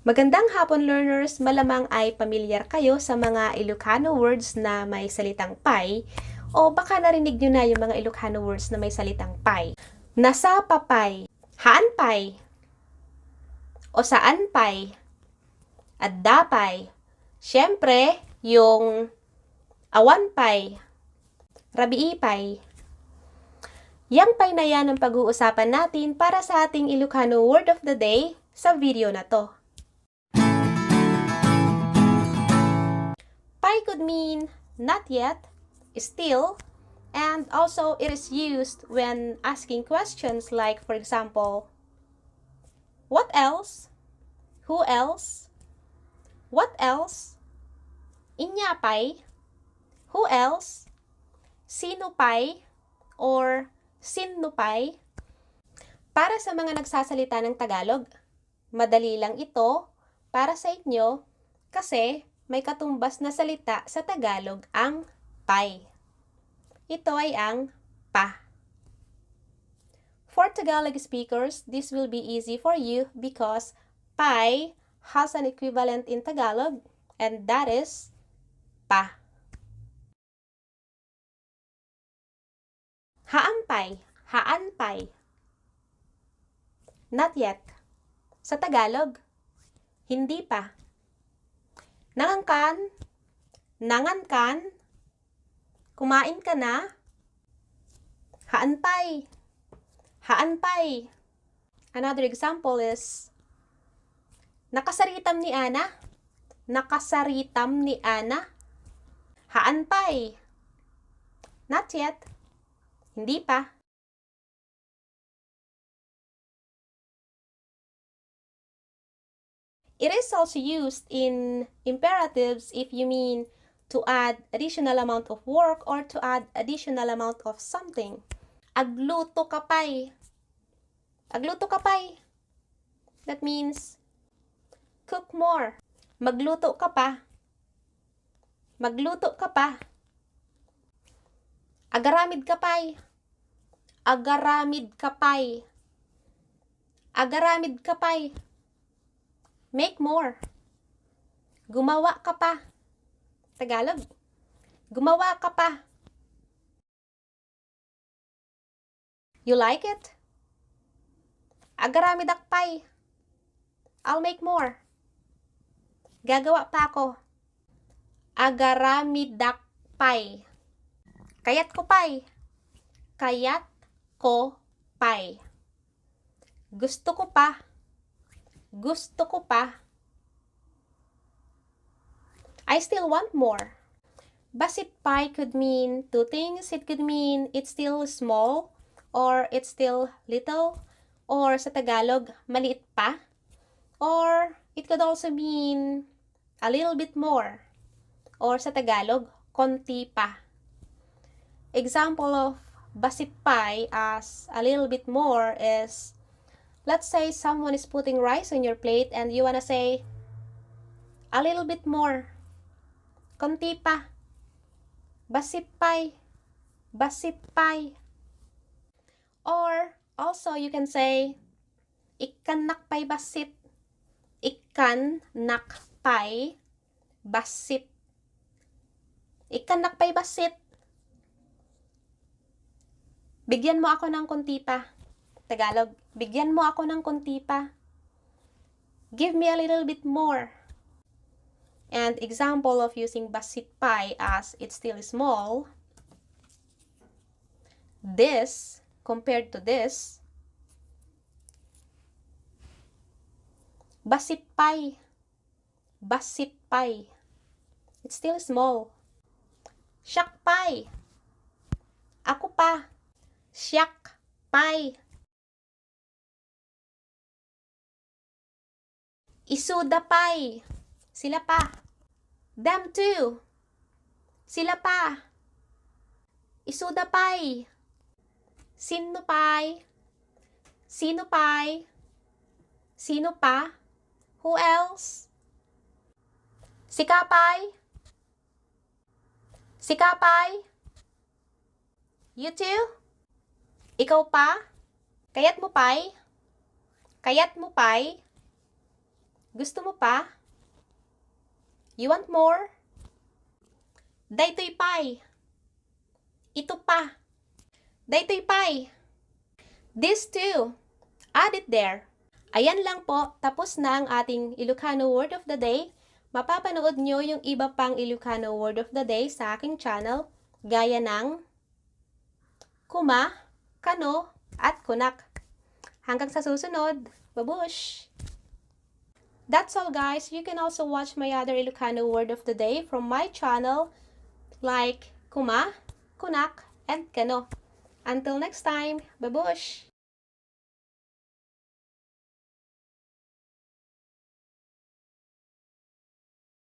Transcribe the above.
Magandang hapon, learners! Malamang ay pamilyar kayo sa mga Ilocano words na may salitang pay o baka narinig nyo na yung mga Ilocano words na may salitang pay. Nasa papay, haan pay, o saan pay, adda pay. Siyempre, yung awan pay, rabii pay. Yang pay na yan ang pag-uusapan natin para sa ating Ilocano word of the day sa video na to. Pay could mean not yet, still, and also it is used when asking questions like, for example, what else? Who else? What else? Inya pay? Who else? Sino pay? Or sinno pay? Para sa mga nagsasalita ng Tagalog, madali lang ito para sa inyo kasi may katumbas na salita sa Tagalog ang pay. Ito ay ang pa. For Tagalog speakers, this will be easy for you because pay has an equivalent in Tagalog and that is pa. Haampay, haanpay. Not yet. Sa Tagalog, hindi pa. Nangangkan, nangankan, kumain ka na, haanpay, haanpay. Another example is, nakasaritam ni Ana, nakasaritam ni Ana, haanpay. Not yet, hindi pa. It is also used in imperatives if you mean to add additional amount of work or to add additional amount of something. Agluto ka pay. Agluto ka pay. That means cook more. Magluto ka pa. Magluto ka pa. Agaramid ka pay. Agaramid ka pay. Agaramid ka pay. Make more. Gumawa ka pa. Tagalog. Gumawa ka pa. You like it? Agaramid akpay. I'll make more. Gagawa pa ako. Agaramid akpay. Kayat ko pay. Kayat ko pay. Gusto ko pa. Gusto ko pa. I still want more. Basit pay could mean two things. It could mean it's still small or it's still little or sa Tagalog, maliit pa. Or it could also mean a little bit more or sa Tagalog, konti pa. Example of basit pay as a little bit more is, let's say someone is putting rice on your plate and you wanna say, a little bit more. Konti pa. Basit pay. Basit pay. Or, also you can say, ikan nakpay basit. Ikan nakpay basit. Ikan nakpay basit. Bigyan mo ako ng konti pa. Tagalog, bigyan mo ako ng konti pa. Give me a little bit more. And example of using basit pay as it's still small. This compared to this. Basit pay. Basit pay. It's still small. Siak pay. Ako pa. Siak pay. Isuda pay. Sila pa. Them too. Sila pa. Isuda pay. Sino pay. Sino pay. Sino pa. Who else? Sika pay. Sika pay. You too. Ikaw pa. Kayat mo pay. Kayat mo pay. Gusto mo pa? You want more? Daytoy pay. Ito pa. Daytoy pay. This too. Add it there. Ayan lang po, tapos na ang ating Ilocano Word of the Day. Mapapanood nyo yung iba pang Ilocano Word of the Day sa aking channel, gaya ng kuma, kano, at kunak. Hanggang sa susunod, babush! That's all guys. You can also watch my other Ilocano Word of the Day from my channel, like kuma, kunak, and kano. Until next time, babush!